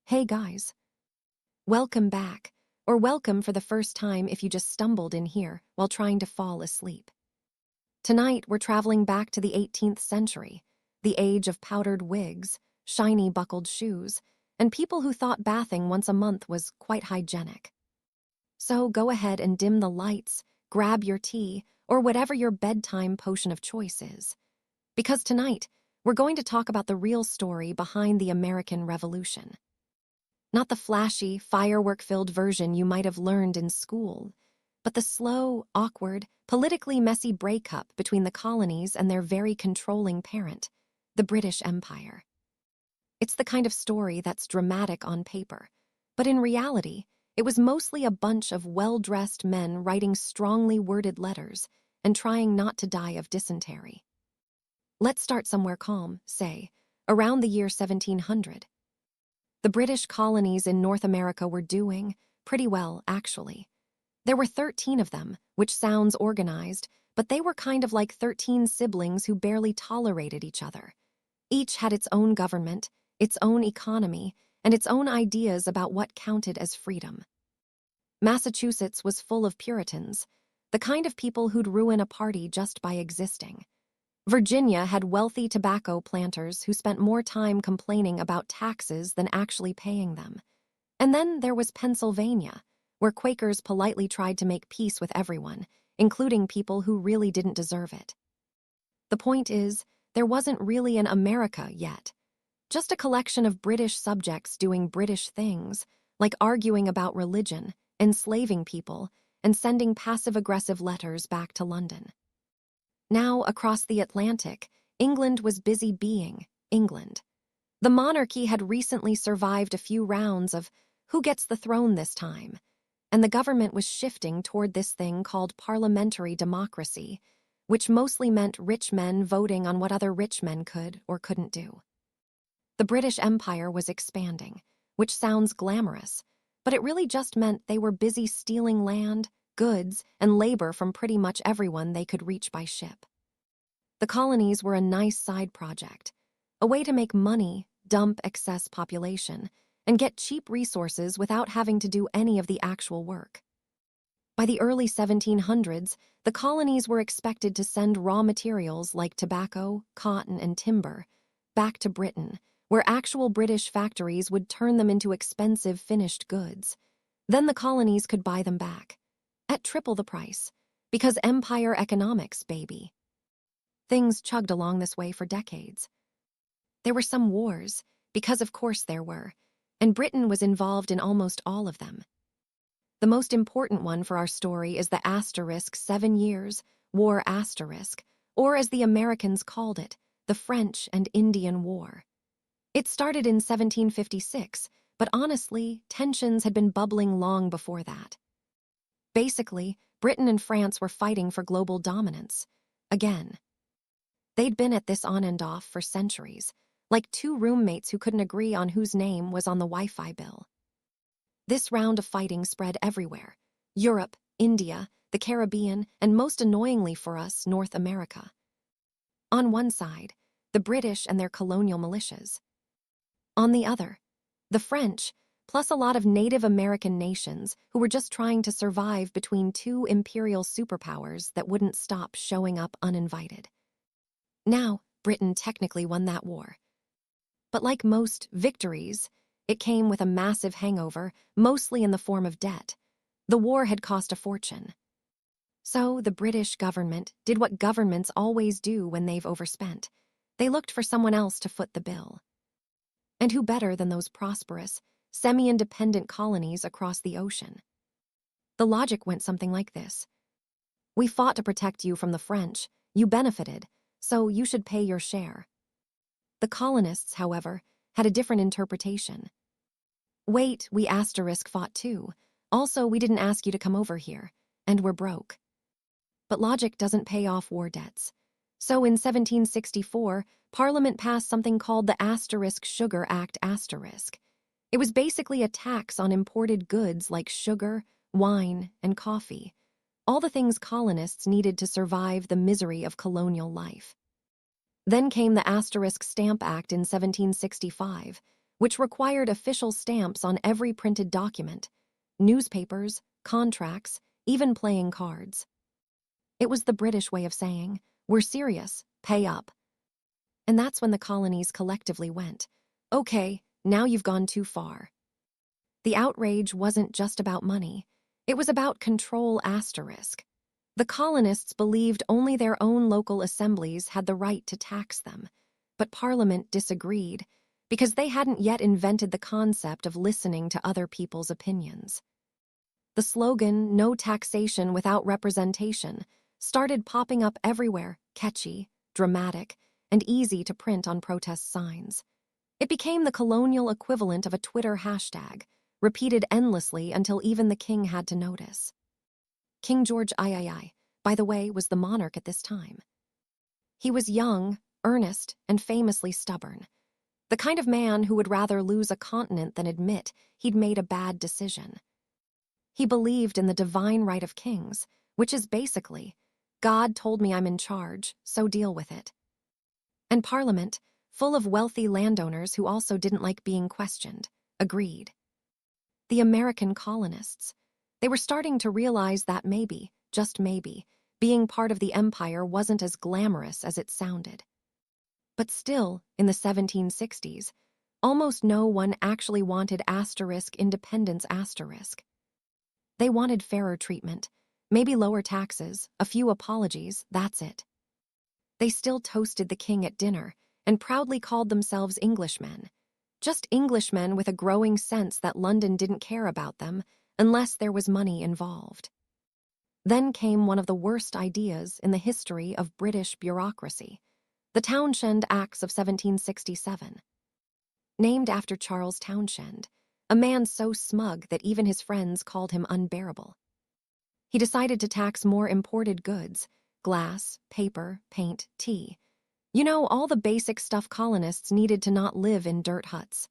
Hey guys, welcome back, or welcome for the first time if you just stumbled in here while trying to fall asleep. Tonight we're traveling back to the 18th century, the age of powdered wigs, shiny buckled shoes, and people who thought bathing once a month was quite hygienic. So go ahead and dim the lights, grab your tea, or whatever your bedtime potion of choice is. Because tonight, we're going to talk about the real story behind the American Revolution. Not the flashy, firework-filled version you might have learned in school, but the slow, awkward, politically messy breakup between the colonies and their very controlling parent, the British Empire. It's the kind of story that's dramatic on paper, but in reality, it was mostly a bunch of well-dressed men writing strongly worded letters and trying not to die of dysentery. Let's start somewhere calm, say, around the year 1700. The British colonies in North America were doing pretty well, actually. There were 13 of them, which sounds organized, but they were kind of like 13 siblings who barely tolerated each other. Each had its own government, its own economy, and its own ideas about what counted as freedom. Massachusetts was full of Puritans, the kind of people who'd ruin a party just by existing. Virginia had wealthy tobacco planters who spent more time complaining about taxes than actually paying them. And then there was Pennsylvania, where Quakers politely tried to make peace with everyone, including people who really didn't deserve it. The point is, there wasn't really an America yet. Just a collection of British subjects doing British things, like arguing about religion, enslaving people, and sending passive-aggressive letters back to London. Now, across the Atlantic, England was busy being England. The monarchy had recently survived a few rounds of who gets the throne this time, and the government was shifting toward this thing called parliamentary democracy, which mostly meant rich men voting on what other rich men could or couldn't do. The British Empire was expanding, which sounds glamorous, but it really just meant they were busy stealing land, goods, and labor from pretty much everyone they could reach by ship. The colonies were a nice side project, a way to make money, dump excess population, and get cheap resources without having to do any of the actual work. By the early 1700s, the colonies were expected to send raw materials like tobacco, cotton, and timber back to Britain, where actual British factories would turn them into expensive finished goods. Then the colonies could buy them back at triple the price, because empire economics, baby. Things chugged along this way for decades. There were some wars, because of course there were, and Britain was involved in almost all of them. The most important one for our story is the * 7 Years, War *, or as the Americans called it, the French and Indian War. It started in 1756, but honestly, tensions had been bubbling long before that. Basically, Britain and France were fighting for global dominance. Again. They'd been at this on and off for centuries, like two roommates who couldn't agree on whose name was on the Wi-Fi bill. This round of fighting spread everywhere: Europe, India, the Caribbean, and most annoyingly for us, North America. On one side, the British and their colonial militias. On the other, the French, plus a lot of Native American nations who were just trying to survive between two imperial superpowers that wouldn't stop showing up uninvited. Now, Britain technically won that war. But like most victories, it came with a massive hangover, mostly in the form of debt. The war had cost a fortune. So the British government did what governments always do when they've overspent. They looked for someone else to foot the bill. And who better than those prosperous, semi-independent colonies across the ocean? The logic went something like this. We fought to protect you from the French, you benefited, so you should pay your share. The colonists, however, had a different interpretation. Wait, we * fought too. Also, we didn't ask you to come over here, and we're broke. But logic doesn't pay off war debts. So in 1764, Parliament passed something called the * Sugar Act *. It was basically a tax on imported goods like sugar, wine, and coffee, all the things colonists needed to survive the misery of colonial life. Then came the * Stamp Act in 1765, which required official stamps on every printed document, newspapers, contracts, even playing cards. It was the British way of saying, "We're serious, pay up." And that's when the colonies collectively went, "Okay, now you've gone too far." The outrage wasn't just about money. It was about control asterisk. The colonists believed only their own local assemblies had the right to tax them, but Parliament disagreed because they hadn't yet invented the concept of listening to other people's opinions. The slogan, "No taxation without representation," started popping up everywhere, catchy, dramatic, and easy to print on protest signs. It became the colonial equivalent of a Twitter hashtag, repeated endlessly until even the king had to notice. King George III, by the way, was the monarch at this time. He was young, earnest, and famously stubborn. The kind of man who would rather lose a continent than admit he'd made a bad decision. He believed in the divine right of kings, which is basically, "God told me I'm in charge, so deal with it." And Parliament, full of wealthy landowners who also didn't like being questioned, agreed. The American colonists, they were starting to realize that maybe, just maybe, being part of the empire wasn't as glamorous as it sounded. But still, in the 1760s, almost no one actually wanted independence. They wanted fairer treatment, maybe lower taxes, a few apologies, that's it. They still toasted the king at dinner and proudly called themselves Englishmen. Just Englishmen with a growing sense that London didn't care about them unless there was money involved. Then came one of the worst ideas in the history of British bureaucracy, the Townshend Acts of 1767. Named after Charles Townshend, a man so smug that even his friends called him unbearable. He decided to tax more imported goods, glass, paper, paint, tea. You know, all the basic stuff colonists needed to not live in dirt huts.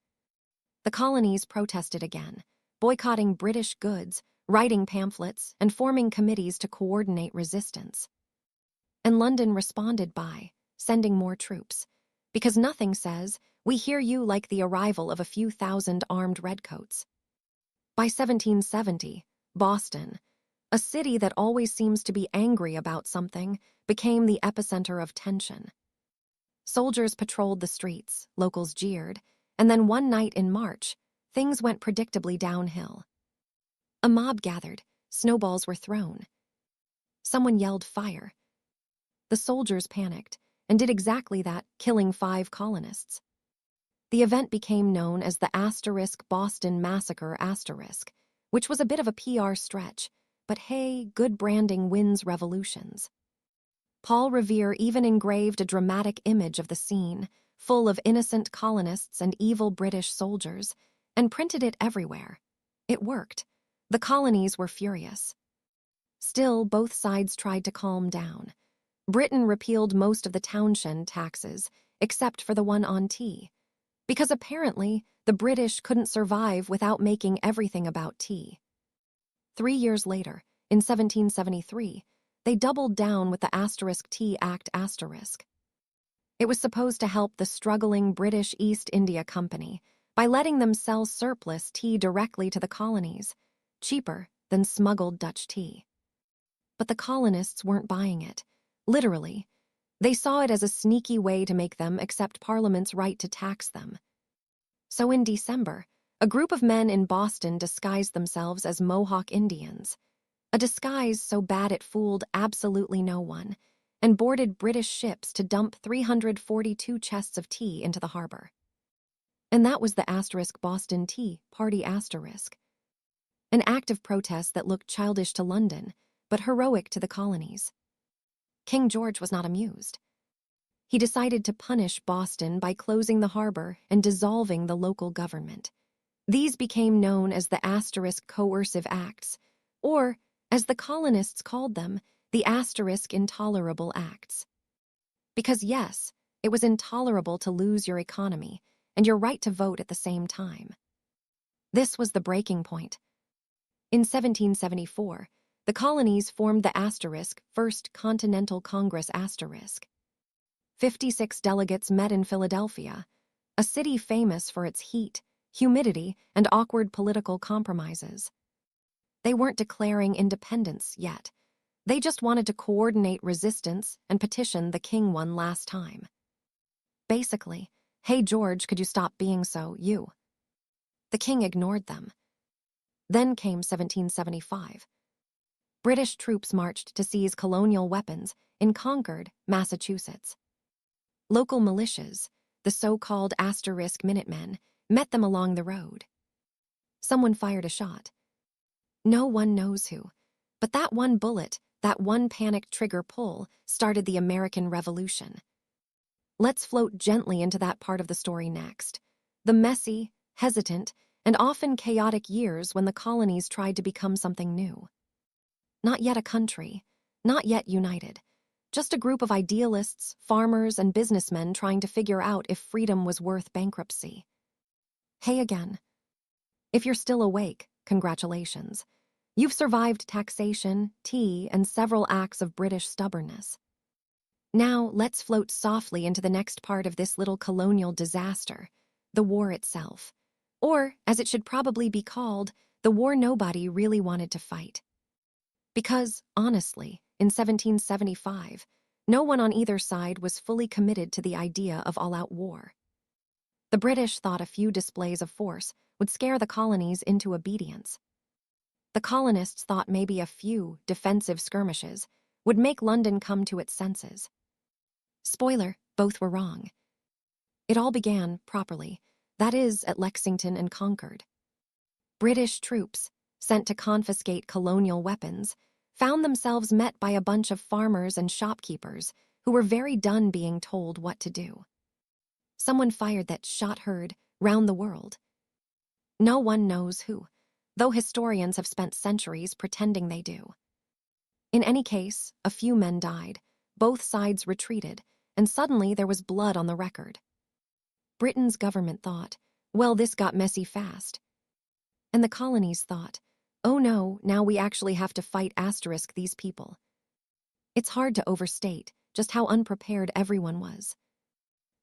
The colonies protested again, boycotting British goods, writing pamphlets, and forming committees to coordinate resistance. And London responded by sending more troops, because nothing says, "We hear you," like the arrival of a few thousand armed redcoats. By 1770, Boston, a city that always seems to be angry about something, became the epicenter of tension. Soldiers patrolled the streets, locals jeered, and then one night in March, things went predictably downhill. A mob gathered, snowballs were thrown. Someone yelled fire. The soldiers panicked and did exactly that, killing 5 colonists. The event became known as the Boston Massacre *, which was a bit of a PR stretch, but hey, good branding wins revolutions. Paul Revere even engraved a dramatic image of the scene, full of innocent colonists and evil British soldiers, and printed it everywhere. It worked. The colonies were furious. Still, both sides tried to calm down. Britain repealed most of the Townshend taxes, except for the one on tea, because apparently the British couldn't survive without making everything about tea. 3 years later, in 1773, they doubled down with the *Tea Act*. It was supposed to help the struggling British East India Company by letting them sell surplus tea directly to the colonies, cheaper than smuggled Dutch tea. But the colonists weren't buying it. Literally, they saw it as a sneaky way to make them accept Parliament's right to tax them. So in December, a group of men in Boston disguised themselves as Mohawk Indians, a disguise so bad it fooled absolutely no one, and boarded British ships to dump 342 chests of tea into the harbor. And that was the Boston Tea Party an act of protest that looked childish to London, but heroic to the colonies. King George was not amused. He decided to punish Boston by closing the harbor and dissolving the local government. These became known as the Coercive Acts, or, as the colonists called them, the Intolerable Acts. Because yes, it was intolerable to lose your economy and your right to vote at the same time. This was the breaking point. In 1774, the colonies formed the First Continental Congress *. 56 delegates met in Philadelphia, a city famous for its heat, humidity, and awkward political compromises. They weren't declaring independence yet. They just wanted to coordinate resistance and petition the king one last time. Basically, "Hey George, could you stop being so, you?" The king ignored them. Then came 1775. British troops marched to seize colonial weapons in Concord, Massachusetts. Local militias, the so-called * Minutemen, met them along the road. Someone fired a shot. No one knows who, but that one bullet, that one panicked trigger pull, started the American Revolution. Let's float gently into that part of the story next. The messy, hesitant, and often chaotic years when the colonies tried to become something new. Not yet a country, not yet united. Just a group of idealists, farmers, and businessmen trying to figure out if freedom was worth bankruptcy. Hey again. If you're still awake, congratulations. You've survived taxation, tea, and several acts of British stubbornness. Now, let's float softly into the next part of this little colonial disaster, the war itself. Or, as it should probably be called, the war nobody really wanted to fight. Because, honestly, in 1775, no one on either side was fully committed to the idea of all-out war. The British thought a few displays of force would scare the colonies into obedience. The colonists thought maybe a few defensive skirmishes would make London come to its senses. Spoiler, both were wrong. It all began, properly, that is, at Lexington and Concord. British troops, sent to confiscate colonial weapons, found themselves met by a bunch of farmers and shopkeepers who were very done being told what to do. Someone fired that shot heard round the world. No one knows who, though historians have spent centuries pretending they do. In any case, a few men died, both sides retreated, and suddenly there was blood on the record. Britain's government thought, well, this got messy fast. And the colonies thought, oh no, now we actually have to fight * these people. It's hard to overstate just how unprepared everyone was.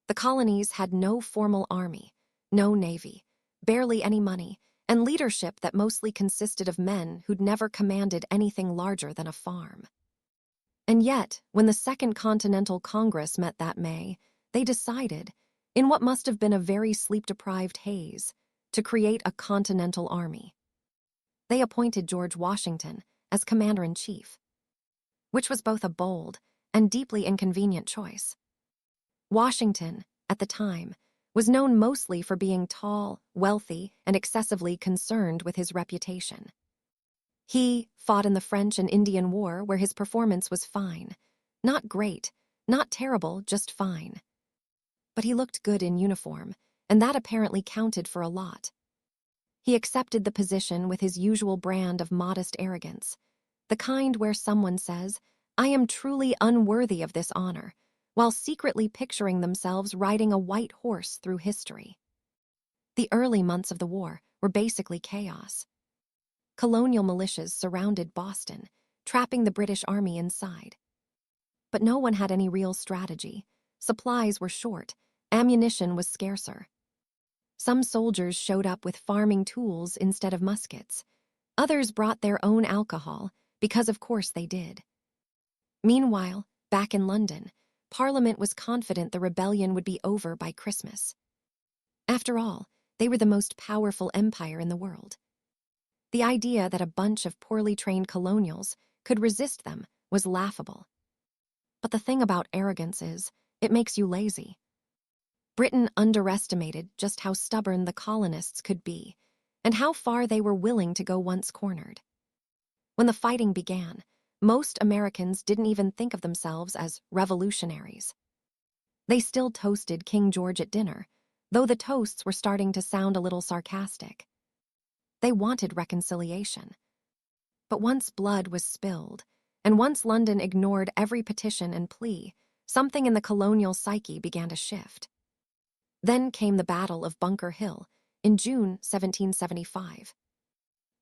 The colonies had no formal army, no navy, barely any money, and leadership that mostly consisted of men who'd never commanded anything larger than a farm. And yet, when the Second Continental Congress met that May, they decided, in what must have been a very sleep-deprived haze, to create a continental army. They appointed George Washington as commander-in-chief, which was both a bold and deeply inconvenient choice. Washington, at the time, was known mostly for being tall, wealthy, and excessively concerned with his reputation. He fought in the French and Indian War where his performance was fine. Not great, not terrible, just fine. But he looked good in uniform, and that apparently counted for a lot. He accepted the position with his usual brand of modest arrogance, the kind where someone says, "I am truly unworthy of this honor," while secretly picturing themselves riding a white horse through history. The early months of the war were basically chaos. Colonial militias surrounded Boston, trapping the British Army inside. But no one had any real strategy. Supplies were short, ammunition was scarcer. Some soldiers showed up with farming tools instead of muskets. Others brought their own alcohol, because of course they did. Meanwhile, back in London, Parliament was confident the rebellion would be over by Christmas. After all, they were the most powerful empire in the world. The idea that a bunch of poorly trained colonials could resist them was laughable. But the thing about arrogance is, it makes you lazy. Britain underestimated just how stubborn the colonists could be, and how far they were willing to go once cornered. When the fighting began, most Americans didn't even think of themselves as revolutionaries. They still toasted King George at dinner, though the toasts were starting to sound a little sarcastic. They wanted reconciliation. But once blood was spilled, and once London ignored every petition and plea, something in the colonial psyche began to shift. Then came the Battle of Bunker Hill in June 1775.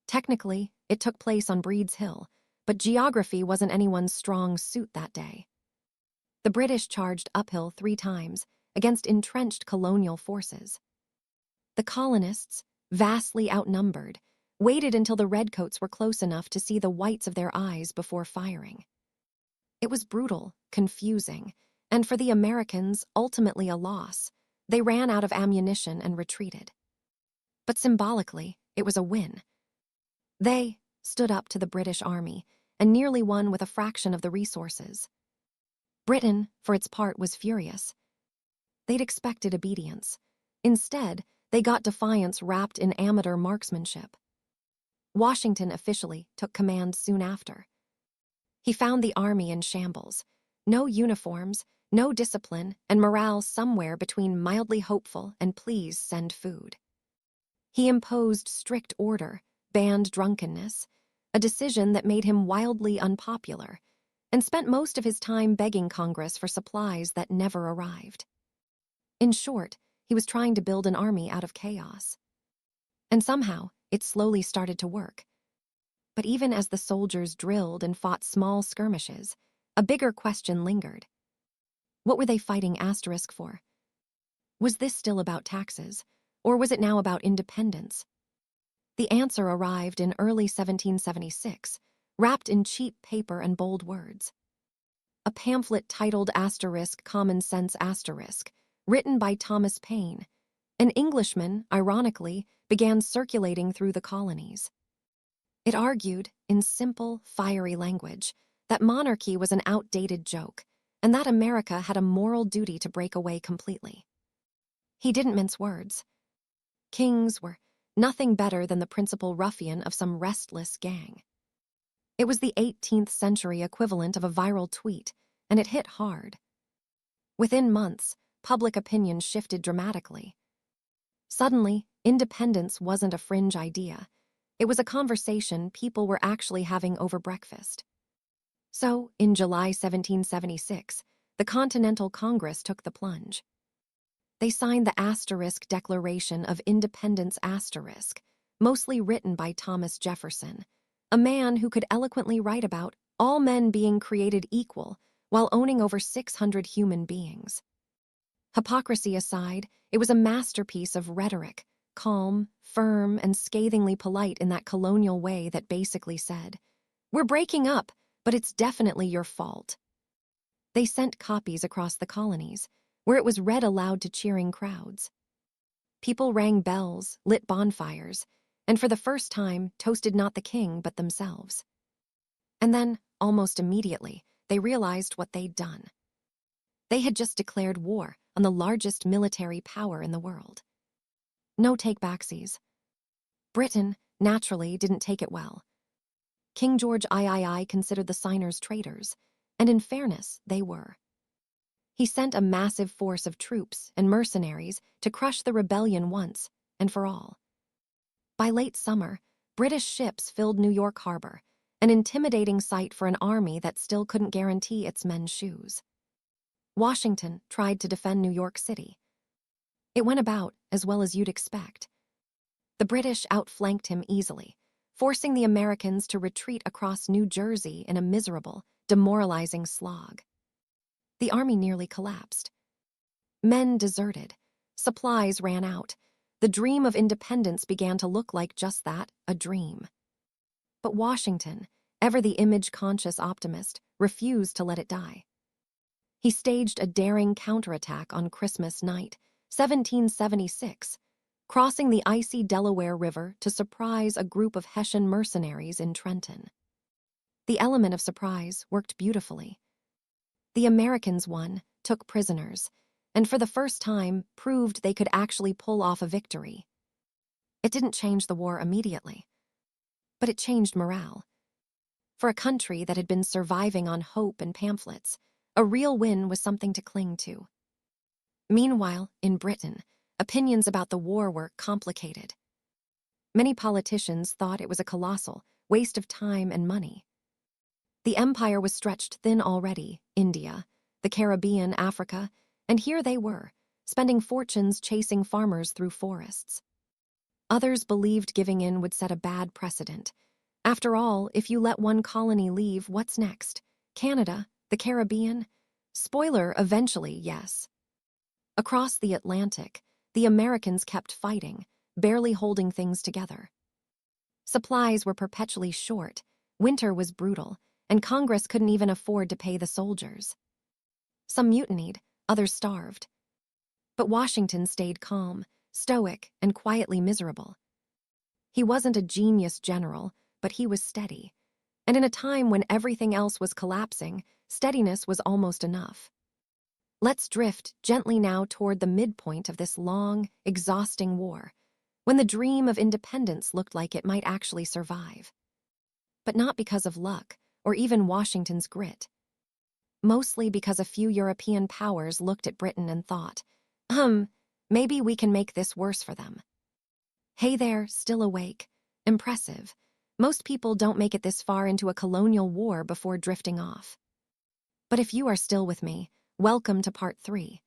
Technically, it took place on Breed's Hill, but geography wasn't anyone's strong suit that day. The British charged uphill 3 times against entrenched colonial forces. The colonists, vastly outnumbered, waited until the redcoats were close enough to see the whites of their eyes before firing. It was brutal, confusing, and for the Americans, ultimately a loss. They ran out of ammunition and retreated. But symbolically, it was a win. They stood up to the British Army and nearly won with a fraction of the resources. Britain, for its part, was furious. They'd expected obedience. Instead, they got defiance wrapped in amateur marksmanship. Washington officially took command soon after. He found the army in shambles. No uniforms, no discipline, and morale somewhere between mildly hopeful and please send food. He imposed strict order, banned drunkenness, a decision that made him wildly unpopular, and spent most of his time begging Congress for supplies that never arrived. In short, he was trying to build an army out of chaos. And somehow, it slowly started to work. But even as the soldiers drilled and fought small skirmishes, a bigger question lingered. What were they fighting asterisk for? Was this still about taxes, or was it now about independence? The answer arrived in early 1776, wrapped in cheap paper and bold words. A pamphlet titled Common Sense Asterisk, written by Thomas Paine. An Englishman, ironically, began circulating through the colonies. It argued, in simple, fiery language, that monarchy was an outdated joke, and that America had a moral duty to break away completely. He didn't mince words. Kings were nothing better than the principal ruffian of some restless gang. It was the 18th century equivalent of a viral tweet, and it hit hard. Within months, public opinion shifted dramatically. Suddenly, independence wasn't a fringe idea. It was a conversation people were actually having over breakfast. So, in July 1776, the Continental Congress took the plunge. They signed the Asterisk Declaration of Independence Asterisk, mostly written by Thomas Jefferson, a man who could eloquently write about all men being created equal while owning over 600 human beings. Hypocrisy aside, it was a masterpiece of rhetoric, calm, firm, and scathingly polite in that colonial way that basically said, "We're breaking up, but it's definitely your fault." They sent copies across the colonies, where it was read aloud to cheering crowds. People rang bells, lit bonfires, and for the first time toasted not the king but themselves. And then, almost immediately, they realized what they'd done. They had just declared war on the largest military power in the world. No take-backsies. Britain, naturally, didn't take it well. King George III considered the signers traitors, and in fairness, they were. He sent a massive force of troops and mercenaries to crush the rebellion once and for all. By late summer, British ships filled New York Harbor, an intimidating sight for an army that still couldn't guarantee its men's shoes. Washington tried to defend New York City. It went about as well as you'd expect. The British outflanked him easily, forcing the Americans to retreat across New Jersey in a miserable, demoralizing slog. The army nearly collapsed. Men deserted. Supplies ran out. The dream of independence began to look like just that, a dream. But Washington, ever the image-conscious optimist, refused to let it die. He staged a daring counterattack on Christmas night, 1776, crossing the icy Delaware River to surprise a group of Hessian mercenaries in Trenton. The element of surprise worked beautifully. The Americans won, took prisoners, and for the first time proved they could actually pull off a victory. It didn't change the war immediately, but it changed morale. For a country that had been surviving on hope and pamphlets, a real win was something to cling to. Meanwhile, in Britain, opinions about the war were complicated. Many politicians thought it was a colossal waste of time and money. The empire was stretched thin already, India, the Caribbean, Africa, and here they were, spending fortunes chasing farmers through forests. Others believed giving in would set a bad precedent. After all, if you let one colony leave, what's next? Canada? The Caribbean? Spoiler, eventually, yes. Across the Atlantic, the Americans kept fighting, barely holding things together. Supplies were perpetually short, winter was brutal, and Congress couldn't even afford to pay the soldiers. Some mutinied, others starved. But Washington stayed calm, stoic, and quietly miserable. He wasn't a genius general, but he was steady. And in a time when everything else was collapsing, steadiness was almost enough. Let's drift gently now toward the midpoint of this long, exhausting war, when the dream of independence looked like it might actually survive. But not because of luck, or even Washington's grit. Mostly because a few European powers looked at Britain and thought, maybe we can make this worse for them. Hey there, still awake. Impressive. Most people don't make it this far into a colonial war before drifting off. But if you are still with me, welcome to part 3.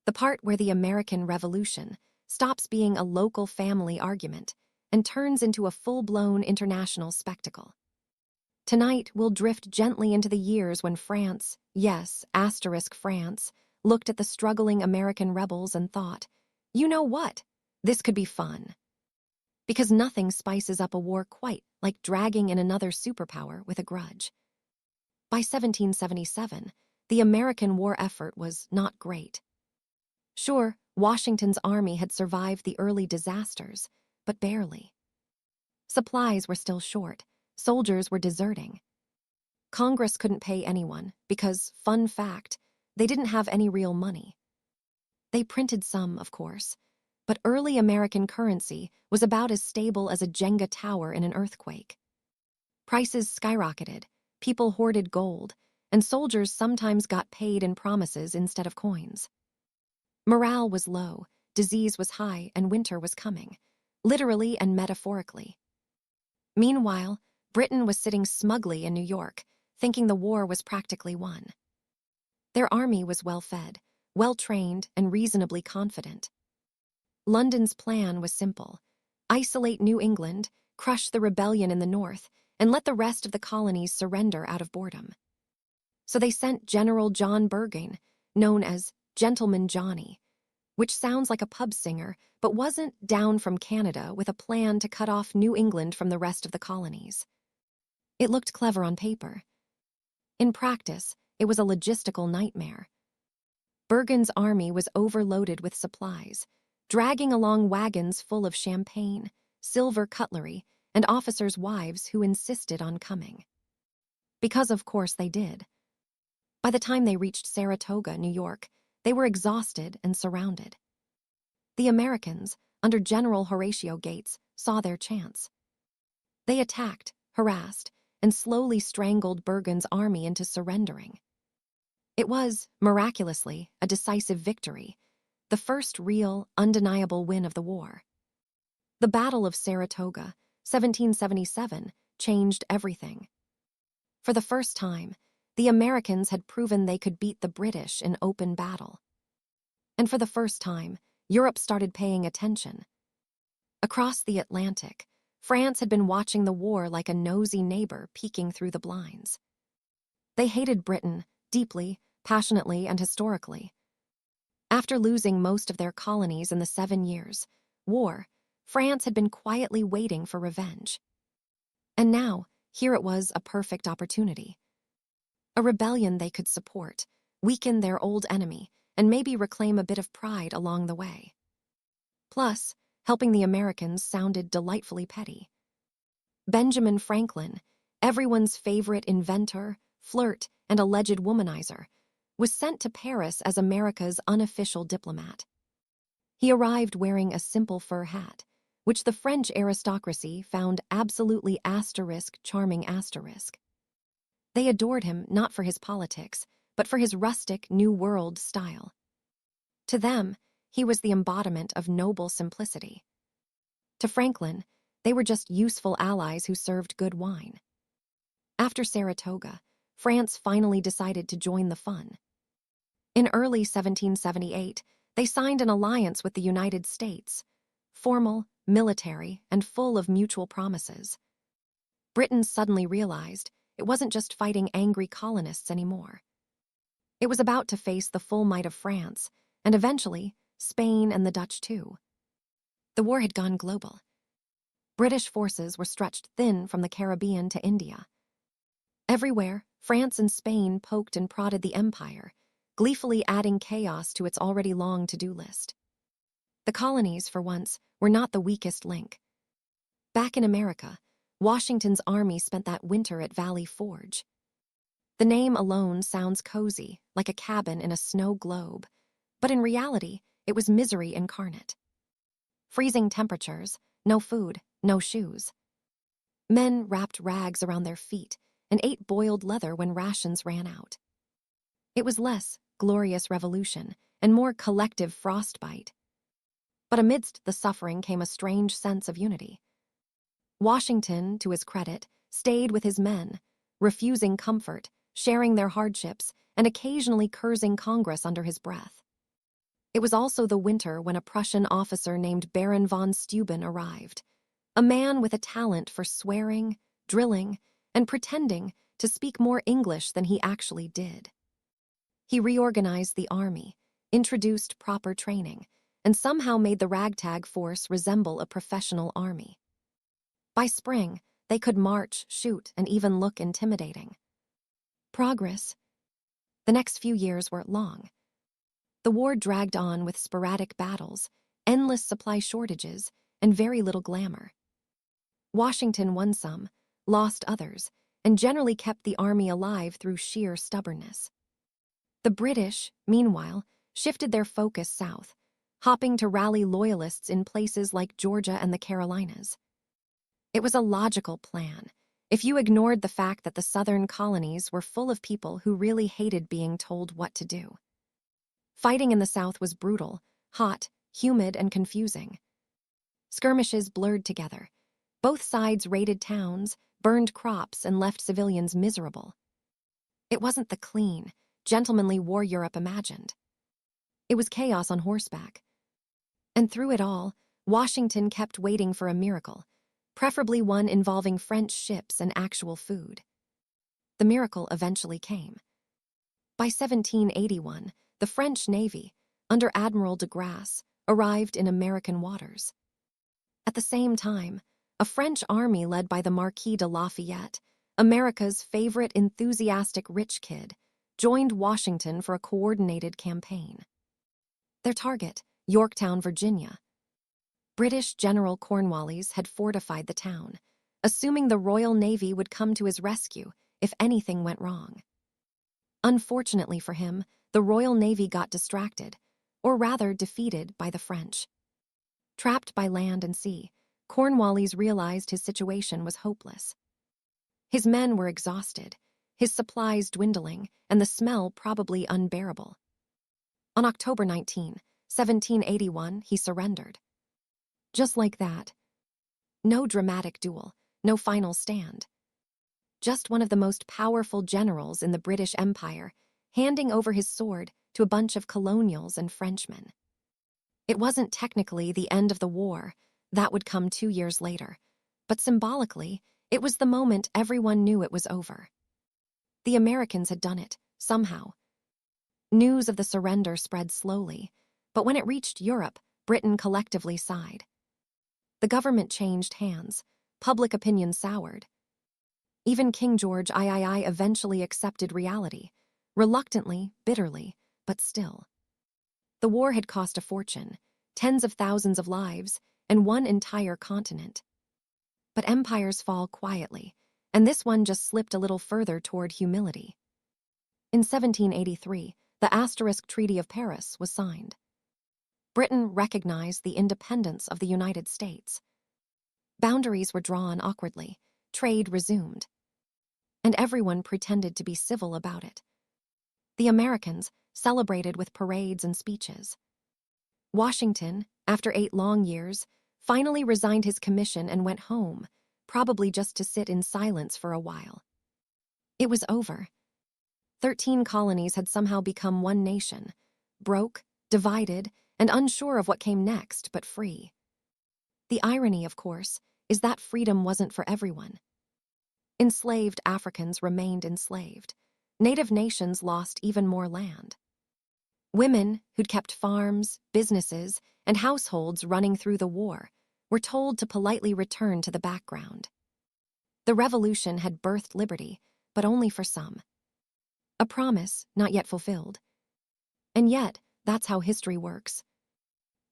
The part where the American Revolution stops being a local family argument and turns into a full-blown international spectacle. Tonight, we'll drift gently into the years when France, yes, France, looked at the struggling American rebels and thought, you know what? This could be fun. Because nothing spices up a war quite like dragging in another superpower with a grudge. By 1777, the American war effort was not great. Sure, Washington's army had survived the early disasters, but barely. Supplies were still short, soldiers were deserting. Congress couldn't pay anyone because, fun fact, they didn't have any real money. They printed some, of course, but early American currency was about as stable as a Jenga tower in an earthquake. Prices skyrocketed, people hoarded gold, and soldiers sometimes got paid in promises instead of coins. Morale was low, disease was high, and winter was coming, literally and metaphorically. Meanwhile, Britain was sitting smugly in New York, thinking the war was practically won. Their army was well-fed, well-trained, and reasonably confident. London's plan was simple: isolate New England, crush the rebellion in the north, and let the rest of the colonies surrender out of boredom. So they sent General John Burgoyne, known as Gentleman Johnny, which sounds like a pub singer, but wasn't down from Canada with a plan to cut off New England from the rest of the colonies. It looked clever on paper. In practice, it was a logistical nightmare. Burgoyne's army was overloaded with supplies, dragging along wagons full of champagne, silver cutlery, and officers' wives who insisted on coming. Because of course they did. By the time they reached Saratoga, New York, they were exhausted and surrounded. The Americans, under General Horatio Gates, saw their chance. They attacked, harassed, and slowly strangled Burgoyne's army into surrendering. It was, miraculously, a decisive victory, the first real, undeniable win of the war. The Battle of Saratoga, 1777, changed everything. For the first time, the Americans had proven they could beat the British in open battle. And for the first time, Europe started paying attention. Across the Atlantic, France had been watching the war like a nosy neighbor peeking through the blinds. They hated Britain deeply, passionately, and historically. After losing most of their colonies in the 7 Years' War, France had been quietly waiting for revenge. And now, here it was, a perfect opportunity. A rebellion they could support, weaken their old enemy, and maybe reclaim a bit of pride along the way. Plus, helping the Americans sounded delightfully petty. Benjamin Franklin, everyone's favorite inventor, flirt, and alleged womanizer, was sent to Paris as America's unofficial diplomat. He arrived wearing a simple fur hat, which the French aristocracy found absolutely charming. They adored him not for his politics, but for his rustic, New World style. To them, he was the embodiment of noble simplicity. To Franklin, they were just useful allies who served good wine. After Saratoga, France finally decided to join the fun. In early 1778, they signed an alliance with the United States, formal, military, and full of mutual promises. Britain suddenly realized it wasn't just fighting angry colonists anymore. It was about to face the full might of France, and eventually, Spain and the Dutch too. The war had gone global. British forces were stretched thin from the Caribbean to India. Everywhere, France and Spain poked and prodded the empire, gleefully adding chaos to its already long to-do list. The colonies, for once, were not the weakest link. Back in America, Washington's army spent that winter at Valley Forge. The name alone sounds cozy, like a cabin in a snow globe, but in reality, it was misery incarnate. Freezing temperatures, no food, no shoes. Men wrapped rags around their feet and ate boiled leather when rations ran out. It was less glorious revolution and more collective frostbite. But amidst the suffering came a strange sense of unity. Washington, to his credit, stayed with his men, refusing comfort, sharing their hardships, and occasionally cursing Congress under his breath. It was also the winter when a Prussian officer named Baron von Steuben arrived, a man with a talent for swearing, drilling, and pretending to speak more English than he actually did. He reorganized the army, introduced proper training, and somehow made the ragtag force resemble a professional army. By spring, they could march, shoot, and even look intimidating. Progress. The next few years were long. The war dragged on with sporadic battles, endless supply shortages, and very little glamour. Washington won some, lost others, and generally kept the army alive through sheer stubbornness. The British, meanwhile, shifted their focus south, hopping to rally loyalists in places like Georgia and the Carolinas. It was a logical plan, if you ignored the fact that the southern colonies were full of people who really hated being told what to do. Fighting in the South was brutal, hot, humid, and confusing. Skirmishes blurred together. Both sides raided towns, burned crops, and left civilians miserable. It wasn't the clean, gentlemanly war Europe imagined. It was chaos on horseback. And through it all, Washington kept waiting for a miracle, preferably one involving French ships and actual food. The miracle eventually came. By 1781, the French Navy, under Admiral de Grasse, arrived in American waters. At the same time, a French army led by the Marquis de Lafayette, America's favorite enthusiastic rich kid, joined Washington for a coordinated campaign. Their target, Yorktown, Virginia. British General Cornwallis had fortified the town, assuming the Royal Navy would come to his rescue if anything went wrong. Unfortunately for him, the Royal Navy got distracted, or rather defeated by the French. Trapped by land and sea, Cornwallis realized his situation was hopeless. His men were exhausted, his supplies dwindling, and the smell probably unbearable. On October 19, 1781, he surrendered. Just like that. No dramatic duel, no final stand. Just one of the most powerful generals in the British Empire, handing over his sword to a bunch of colonials and Frenchmen. It wasn't technically the end of the war, that would come 2 years later, but symbolically, it was the moment everyone knew it was over. The Americans had done it, somehow. News of the surrender spread slowly, but when it reached Europe, Britain collectively sighed. The government changed hands, public opinion soured. Even King George III eventually accepted reality, reluctantly, bitterly, but still. The war had cost a fortune, tens of thousands of lives, and one entire continent. But empires fall quietly, and this one just slipped a little further toward humility. In 1783, the Asterisk Treaty of Paris was signed. Britain recognized the independence of the United States. Boundaries were drawn awkwardly, trade resumed, and everyone pretended to be civil about it. The Americans celebrated with parades and speeches. Washington, after 8 long years, finally resigned his commission and went home, probably just to sit in silence for a while. It was over. 13 colonies had somehow become one nation, broke, divided, and unsure of what came next, but free. The irony, of course, is that freedom wasn't for everyone. Enslaved Africans remained enslaved. Native nations lost even more land. Women who'd kept farms, businesses, and households running through the war were told to politely return to the background. The revolution had birthed liberty, but only for some. A promise not yet fulfilled. And yet, that's how history works.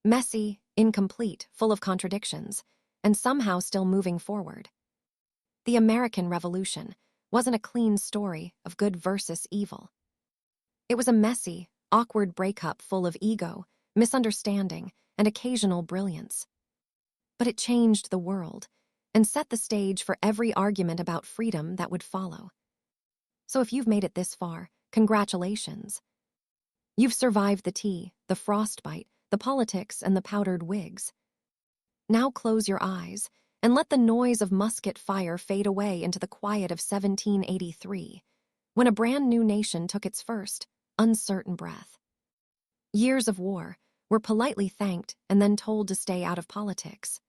Messy, incomplete, full of contradictions, and somehow still moving forward. The American Revolution wasn't a clean story of good versus evil. It was a messy, awkward breakup full of ego, misunderstanding, and occasional brilliance. But it changed the world and set the stage for every argument about freedom that would follow. So if you've made it this far, congratulations. You've survived the tea, the frostbite, the politics, and the powdered wigs. Now close your eyes and let the noise of musket fire fade away into the quiet of 1783, when a brand new nation took its first, uncertain breath. Years of war were politely thanked and then told to stay out of politics.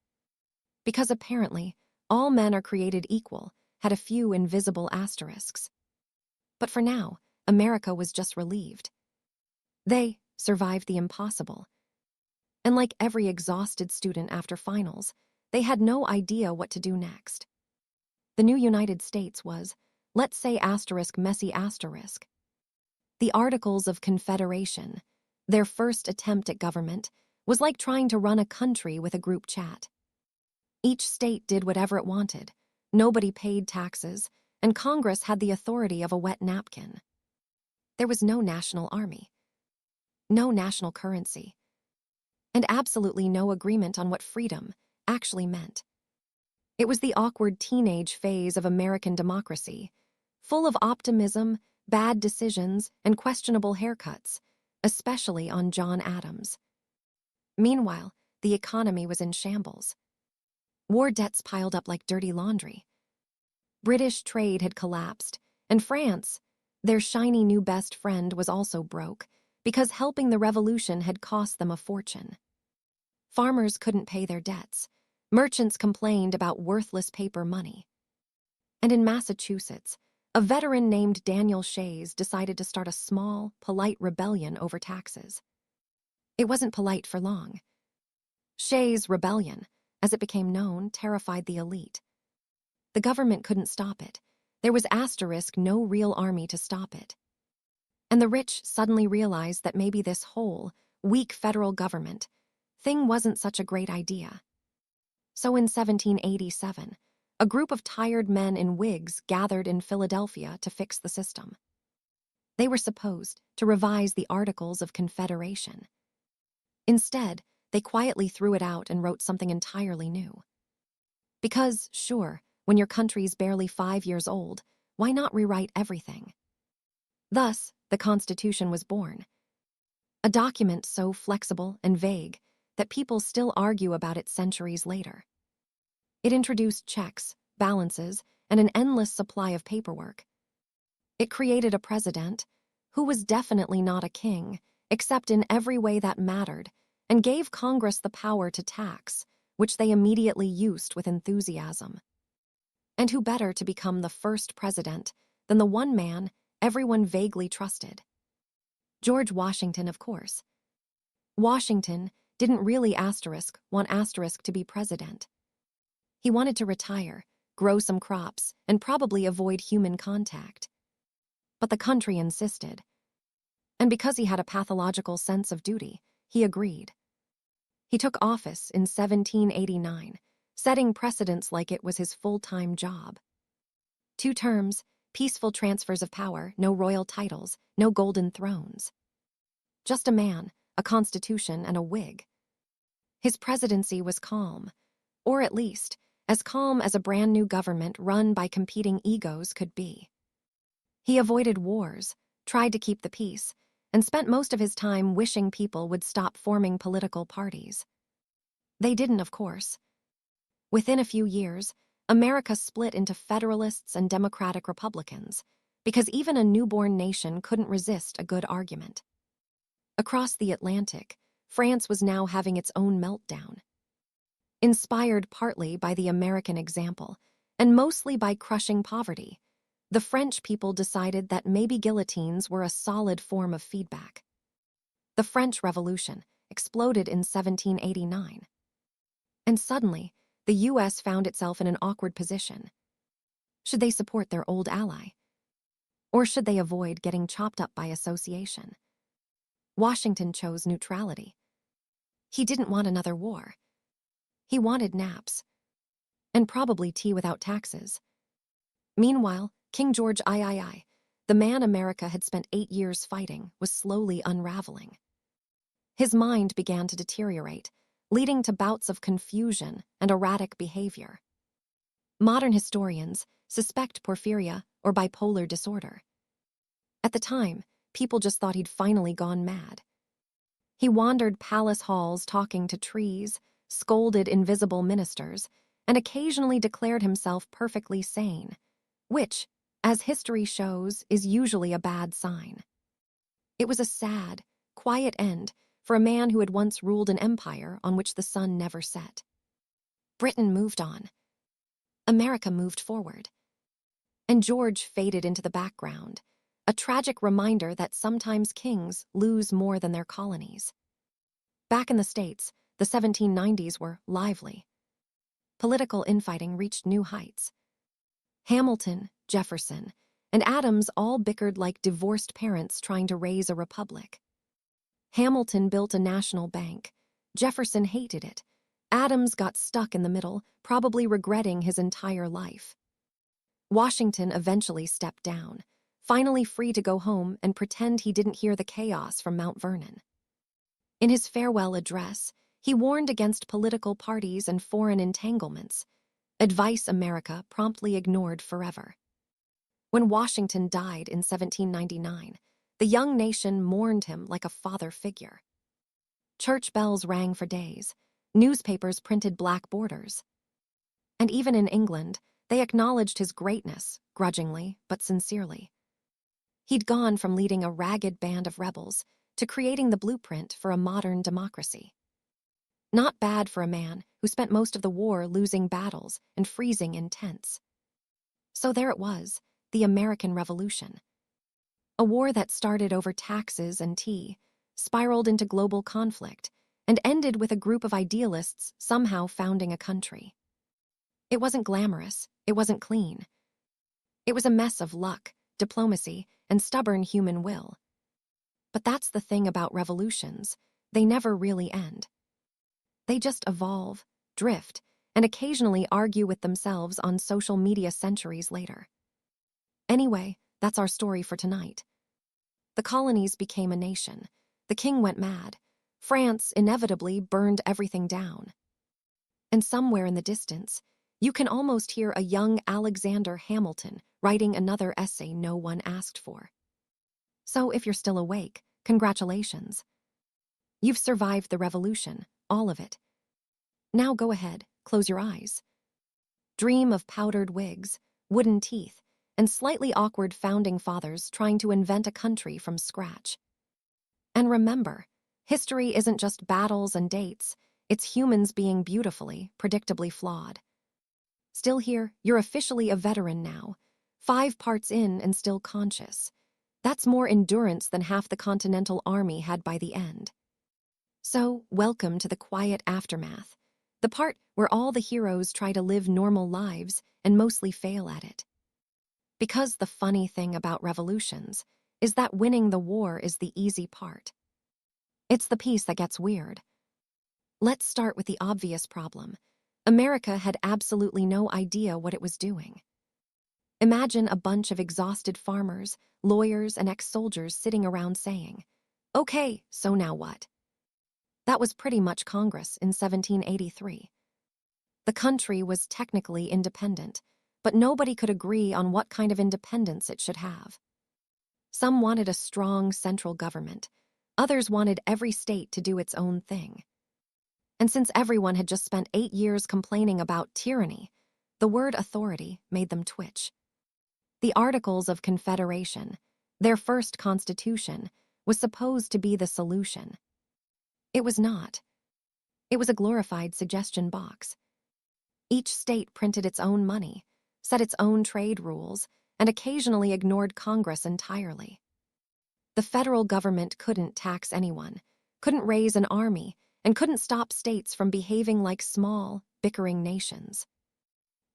Because apparently, all men are created equal, had a few invisible asterisks. But for now, America was just relieved. They survived the impossible. And like every exhausted student after finals, they had no idea what to do next. The new United States was, let's say messy asterisk. The Articles of Confederation, their first attempt at government, was like trying to run a country with a group chat. Each state did whatever it wanted, nobody paid taxes, and Congress had the authority of a wet napkin. There was no national army, no national currency, and absolutely no agreement on what freedom actually meant. It was the awkward teenage phase of American democracy, full of optimism, bad decisions, and questionable haircuts, especially on John Adams. Meanwhile, the economy was in shambles. War debts piled up like dirty laundry. British trade had collapsed, and France, their shiny new best friend, was also broke, because helping the revolution had cost them a fortune. Farmers couldn't pay their debts. Merchants complained about worthless paper money. And in Massachusetts, a veteran named Daniel Shays decided to start a small, polite rebellion over taxes. It wasn't polite for long. Shays' rebellion, as it became known, terrified the elite. The government couldn't stop it. There was no real army to stop it. And the rich suddenly realized that maybe this whole, weak federal government thing wasn't such a great idea. So in 1787, a group of tired men in wigs gathered in Philadelphia to fix the system. They were supposed to revise the Articles of Confederation. Instead, they quietly threw it out and wrote something entirely new. Because, sure, when your country's barely 5 years old, why not rewrite everything? Thus, the Constitution was born. A document so flexible and vague that people still argue about it centuries later. It introduced checks, balances, and an endless supply of paperwork. It created a president, who was definitely not a king, except in every way that mattered, and gave Congress the power to tax, which they immediately used with enthusiasm. And who better to become the first president than the one man everyone vaguely trusted? George Washington, of course. Washington didn't really want to be president. He wanted to retire, grow some crops, and probably avoid human contact. But the country insisted. And because he had a pathological sense of duty, he agreed. He took office in 1789, setting precedents like it was his full-time job. 2 terms, peaceful transfers of power, no royal titles, no golden thrones. Just a man, a constitution, and a wig. His presidency was calm, or at least, as calm as a brand new government run by competing egos could be. He avoided wars, tried to keep the peace, and spent most of his time wishing people would stop forming political parties. They didn't, of course. Within a few years, America split into Federalists and Democratic Republicans, because even a newborn nation couldn't resist a good argument. Across the Atlantic, France was now having its own meltdown. Inspired partly by the American example, and mostly by crushing poverty, the French people decided that maybe guillotines were a solid form of feedback. The French Revolution exploded in 1789. And suddenly, the US found itself in an awkward position. Should they support their old ally? Or should they avoid getting chopped up by association? Washington chose neutrality. He didn't want another war. He wanted naps. And probably tea without taxes. Meanwhile, King George III, the man America had spent 8 years fighting, was slowly unraveling. His mind began to deteriorate, leading to bouts of confusion and erratic behavior. Modern historians suspect porphyria or bipolar disorder. At the time, people just thought he'd finally gone mad. He wandered palace halls talking to trees, scolded invisible ministers, and occasionally declared himself perfectly sane, which, as history shows, is usually a bad sign. It was a sad, quiet end for a man who had once ruled an empire on which the sun never set. Britain moved on. America moved forward. And George faded into the background, a tragic reminder that sometimes kings lose more than their colonies. Back in the States, the 1790s were lively. Political infighting reached new heights. Hamilton, Jefferson, and Adams all bickered like divorced parents trying to raise a republic. Hamilton built a national bank. Jefferson hated it. Adams got stuck in the middle, probably regretting his entire life. Washington eventually stepped down, finally free to go home and pretend he didn't hear the chaos from Mount Vernon. In his farewell address, he warned against political parties and foreign entanglements, advice America promptly ignored forever. When Washington died in 1799, the young nation mourned him like a father figure. Church bells rang for days, newspapers printed black borders. And even in England, they acknowledged his greatness, grudgingly but sincerely. He'd gone from leading a ragged band of rebels to creating the blueprint for a modern democracy. Not bad for a man who spent most of the war losing battles and freezing in tents. So there it was, the American Revolution. A war that started over taxes and tea, spiraled into global conflict, and ended with a group of idealists somehow founding a country. It wasn't glamorous, it wasn't clean. It was a mess of luck, diplomacy, and stubborn human will. But that's the thing about revolutions, they never really end. They just evolve, drift, and occasionally argue with themselves on social media centuries later. Anyway, that's our story for tonight. The colonies became a nation. The king went mad. France inevitably burned everything down. And somewhere in the distance, you can almost hear a young Alexander Hamilton writing another essay no one asked for. So if you're still awake, congratulations. You've survived the revolution, all of it. Now go ahead, close your eyes. Dream of powdered wigs, wooden teeth, and slightly awkward founding fathers trying to invent a country from scratch. And remember, history isn't just battles and dates, it's humans being beautifully, predictably flawed. Still here, you're officially a veteran now, 5 parts in and still conscious. That's more endurance than half the Continental Army had by the end. So, welcome to the quiet aftermath, the part where all the heroes try to live normal lives and mostly fail at it. Because the funny thing about revolutions is that winning the war is the easy part. It's the piece that gets weird. Let's start with the obvious problem. America had absolutely no idea what it was doing. Imagine a bunch of exhausted farmers, lawyers, and ex-soldiers sitting around saying, "Okay, so now what?" That was pretty much Congress in 1783. The country was technically independent, but nobody could agree on what kind of independence it should have. Some wanted a strong central government. Others wanted every state to do its own thing. And since everyone had just spent 8 years complaining about tyranny, the word authority made them twitch. The Articles of Confederation, their first constitution, was supposed to be the solution. It was not. It was a glorified suggestion box. Each state printed its own money, set its own trade rules, and occasionally ignored Congress entirely. The federal government couldn't tax anyone, couldn't raise an army, and couldn't stop states from behaving like small, bickering nations.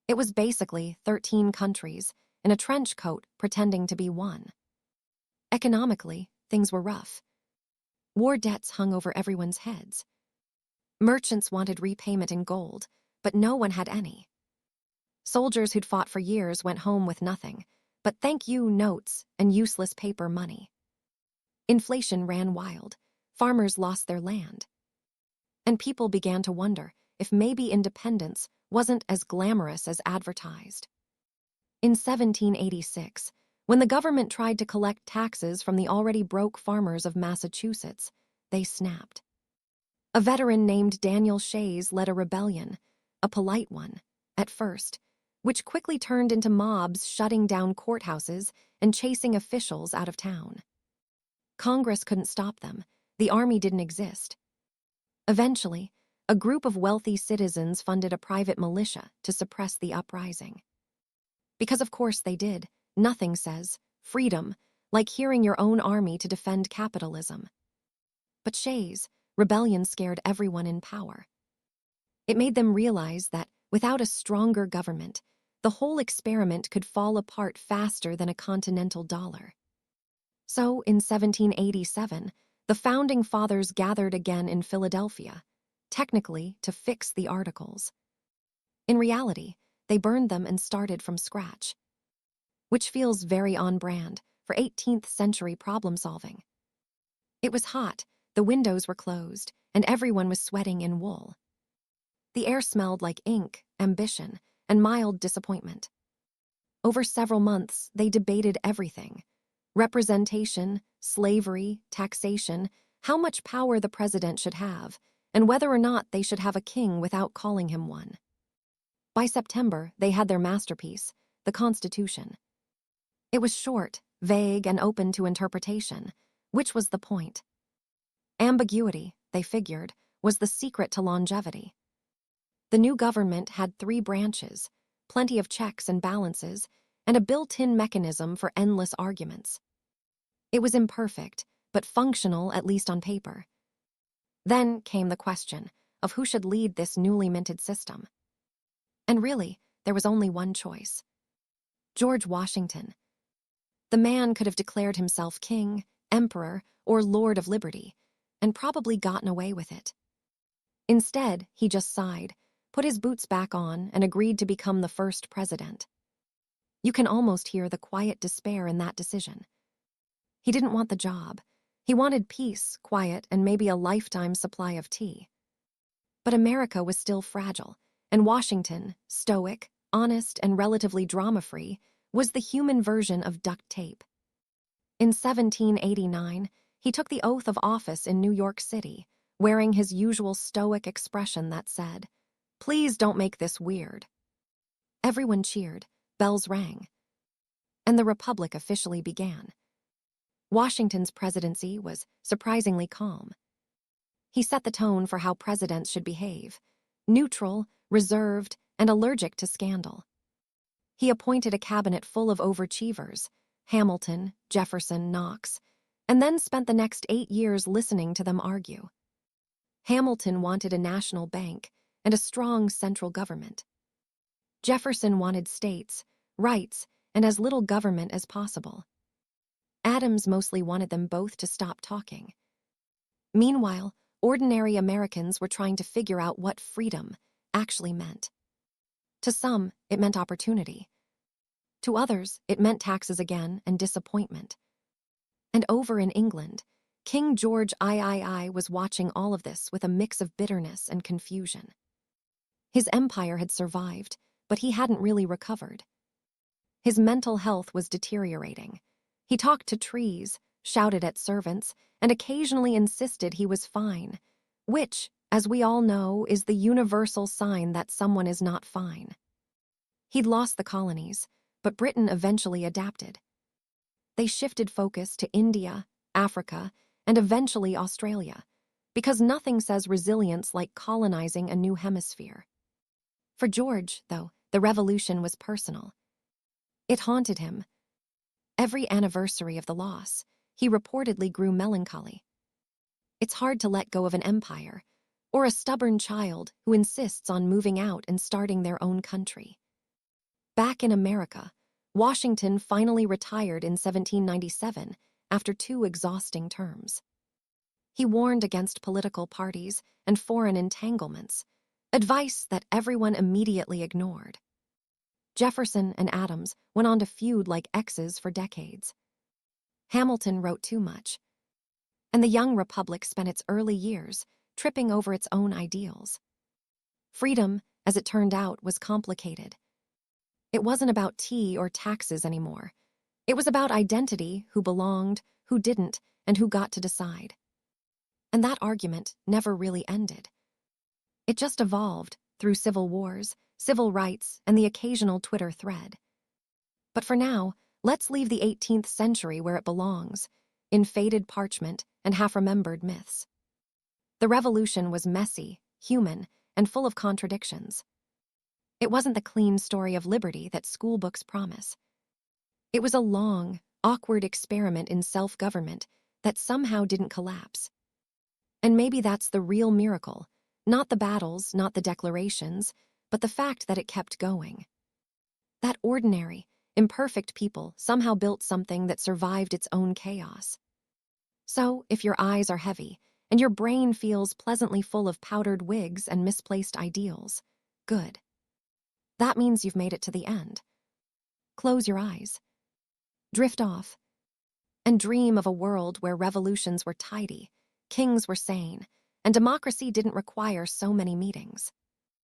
It was basically 13 countries in a trench coat pretending to be one. Economically, things were rough. War debts hung over everyone's heads. Merchants wanted repayment in gold, but no one had any. Soldiers who'd fought for years went home with nothing, but thank you notes and useless paper money. Inflation ran wild. Farmers lost their land. And people began to wonder if maybe independence wasn't as glamorous as advertised. In 1786, when the government tried to collect taxes from the already broke farmers of Massachusetts, they snapped. A veteran named Daniel Shays led a rebellion, a polite one, at first, which quickly turned into mobs shutting down courthouses and chasing officials out of town. Congress couldn't stop them. The army didn't exist. Eventually, a group of wealthy citizens funded a private militia to suppress the uprising. Because of course they did, nothing says freedom like hearing your own army to defend capitalism. But Shays' rebellion scared everyone in power. It made them realize that without a stronger government, the whole experiment could fall apart faster than a continental dollar. So, in 1787, the Founding Fathers gathered again in Philadelphia, technically to fix the Articles. In reality, they burned them and started from scratch, which feels very on brand for 18th century problem solving. It was hot, the windows were closed, and everyone was sweating in wool. The air smelled like ink, ambition, and mild disappointment. Over several months, they debated everything: representation, slavery, taxation, how much power the president should have, and whether or not they should have a king without calling him one. By September, they had their masterpiece, the Constitution. It was short, vague, and open to interpretation, which was the point. Ambiguity, they figured, was the secret to longevity. The new government had 3 branches, plenty of checks and balances, and a built-in mechanism for endless arguments. It was imperfect, but functional at least on paper. Then came the question of who should lead this newly minted system. And really, there was only one choice: George Washington. The man could have declared himself king, emperor, or lord of liberty, and probably gotten away with it. Instead, he just sighed, put his boots back on, and agreed to become the first president. You can almost hear the quiet despair in that decision. He didn't want the job. He wanted peace, quiet, and maybe a lifetime supply of tea. But America was still fragile, and Washington, stoic, honest, and relatively drama-free, was the human version of duct tape. In 1789, he took the oath of office in New York City, wearing his usual stoic expression that said, "Please don't make this weird." Everyone cheered, bells rang, and the Republic officially began. Washington's presidency was surprisingly calm. He set the tone for how presidents should behave: neutral, reserved, and allergic to scandal. He appointed a cabinet full of overachievers: Hamilton, Jefferson, Knox, and then spent the next 8 years listening to them argue. Hamilton wanted a national bank and a strong central government. Jefferson wanted states, rights, and as little government as possible. Adams mostly wanted them both to stop talking. Meanwhile, ordinary Americans were trying to figure out what freedom actually meant. To some, it meant opportunity. To others, it meant taxes again and disappointment. And over in England, King George III was watching all of this with a mix of bitterness and confusion. His empire had survived, but he hadn't really recovered. His mental health was deteriorating. He talked to trees, shouted at servants, and occasionally insisted he was fine, which, as we all know, is the universal sign that someone is not fine. He'd lost the colonies, but Britain eventually adapted. They shifted focus to India, Africa, and eventually Australia, because nothing says resilience like colonizing a new hemisphere. For George, though, the revolution was personal. It haunted him. Every anniversary of the loss, he reportedly grew melancholy. It's hard to let go of an empire, or a stubborn child who insists on moving out and starting their own country. Back in America, Washington finally retired in 1797 after 2 exhausting terms. He warned against political parties and foreign entanglements, advice that everyone immediately ignored. Jefferson and Adams went on to feud like exes for decades. Hamilton wrote too much, and the young republic spent its early years tripping over its own ideals. Freedom, as it turned out, was complicated. It wasn't about tea or taxes anymore. It was about identity, who belonged, who didn't, and who got to decide. And that argument never really ended. It just evolved through civil wars, civil rights, and the occasional Twitter thread. But for now, let's leave the 18th century where it belongs, in faded parchment and half-remembered myths. The revolution was messy, human, and full of contradictions. It wasn't the clean story of liberty that school books promise. It was a long, awkward experiment in self-government that somehow didn't collapse. And maybe that's the real miracle, not the battles, not the declarations, but the fact that it kept going. That ordinary, imperfect people somehow built something that survived its own chaos. So, if your eyes are heavy, and your brain feels pleasantly full of powdered wigs and misplaced ideals, good. That means you've made it to the end. Close your eyes. Drift off. And dream of a world where revolutions were tidy, kings were sane, and democracy didn't require so many meetings.